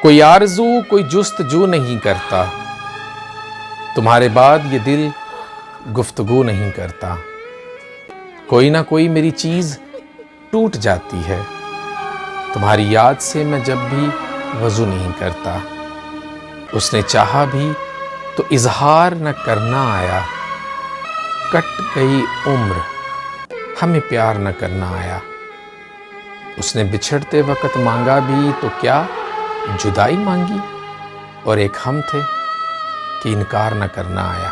कोई आरज़ू कोई जुस्तजू नहीं करता, तुम्हारे बाद ये दिल गुफ्तगू नहीं करता। कोई ना कोई मेरी चीज़ टूट जाती है, तुम्हारी याद से मैं जब भी वज़ू नहीं करता। उसने चाहा भी तो इजहार न करना आया, कट गई उम्र हमें प्यार न करना आया। उसने बिछड़ते वक्त मांगा भी तो क्या जुदाई मांगी, और एक हम थे कि इनकार न करना आया।